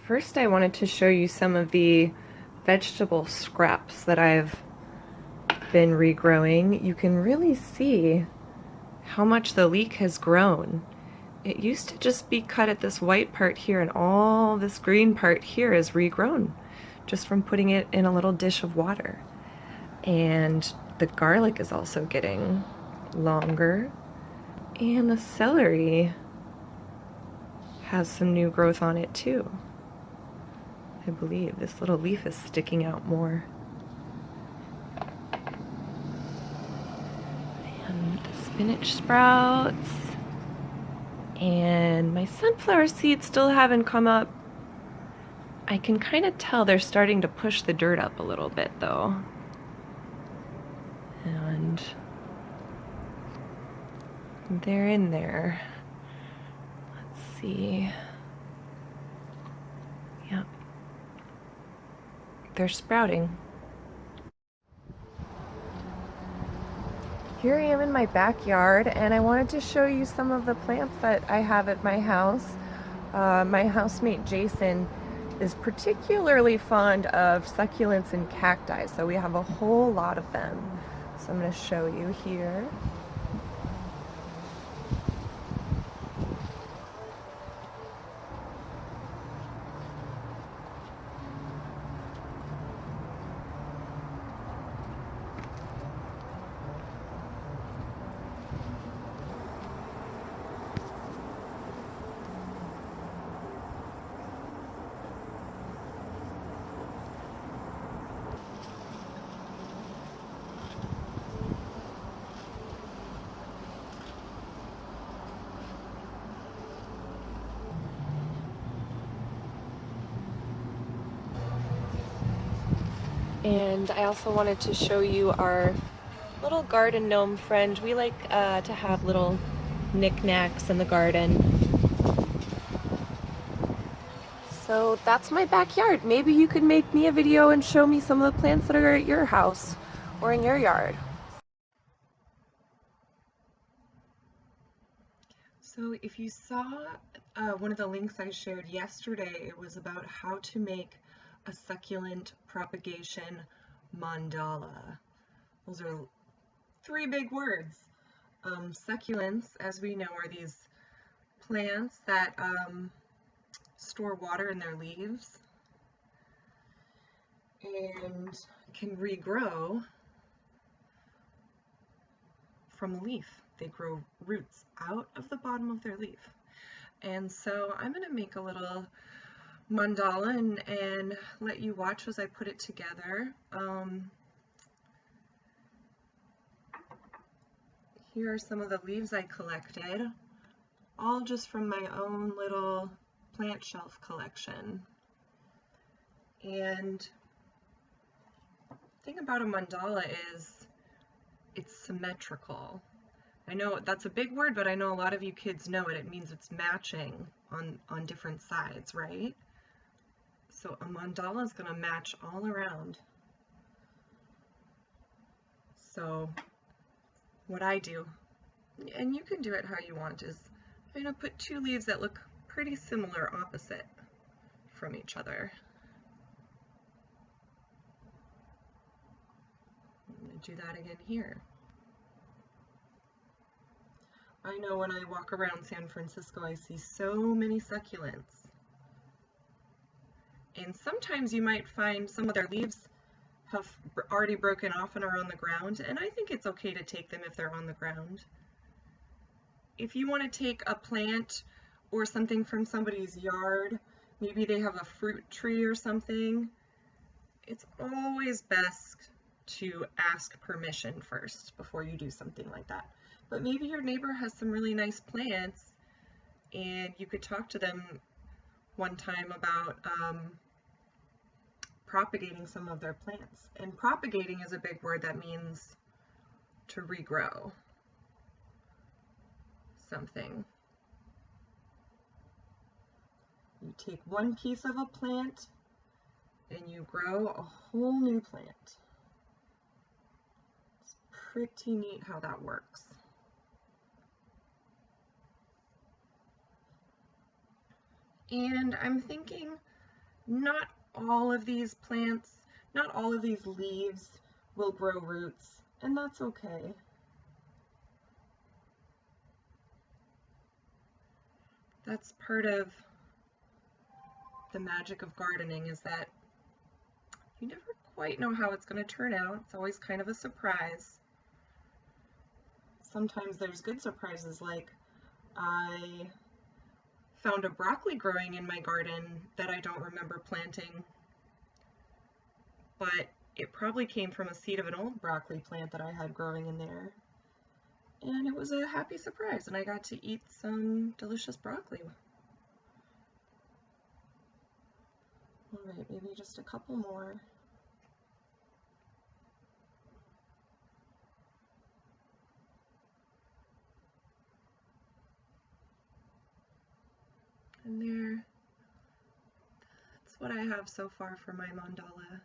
First, I wanted to show you some of the vegetable scraps that I've been regrowing. You can really see how much the leek has grown. It used to just be cut at this white part here, and all this green part here is regrown just from putting it in a little dish of water. And the garlic is also getting longer, and the celery has some new growth on it too. I believe this little leaf is sticking out more. And the spinach sprouts. And my sunflower seeds still haven't come up. I can kind of tell they're starting to push the dirt up a little bit though. And they're in there. Let's see. Yep. They're sprouting. Here I am in my backyard, and I wanted to show you some of the plants that I have at my house. My housemate Jason is particularly fond of succulents and cacti, so we have a whole lot of them. So I'm going to show you here. And I also wanted to show you our little garden gnome friend. We like to have little knickknacks in the garden. So that's my backyard. Maybe you could make me a video and show me some of the plants that are at your house or in your yard. So if you saw one of the links I shared yesterday, it was about how to make a succulent propagation mandala. Those are three big words. Succulents, as we know, are these plants that store water in their leaves and can regrow from a leaf. They grow roots out of the bottom of their leaf. And so I'm going to make a little mandala and let you watch as I put it together. Here are some of the leaves I collected, all just from my own little plant shelf collection. And the thing about a mandala is it's symmetrical. I know that's a big word, but I know a lot of you kids know it. It means it's matching on different sides, right? So a mandala is going to match all around. So what I do, and you can do it how you want, is I'm going to put two leaves that look pretty similar opposite from each other. I'm going to do that again here. I know when I walk around San Francisco, I see so many succulents. And sometimes you might find some of their leaves have already broken off and are on the ground, and I think it's okay to take them if they're on the ground. If you want to take a plant or something from somebody's yard, maybe they have a fruit tree or something, it's always best to ask permission first before you do something like that. But maybe your neighbor has some really nice plants and you could talk to them one time about propagating some of their plants. And propagating is a big word that means to regrow something. You take one piece of a plant and you grow a whole new plant. It's pretty neat how that works. And I'm thinking Not all of these plants, not all of these leaves will grow roots, and that's okay. That's part of the magic of gardening, is that you never quite know how it's going to turn out. It's always kind of a surprise. Sometimes there's good surprises, like I found a broccoli growing in my garden that I don't remember planting, but it probably came from a seed of an old broccoli plant that I had growing in there. And it was a happy surprise, and I got to eat some delicious broccoli. All right, maybe just a couple more. And there, that's what I have so far for my mandala.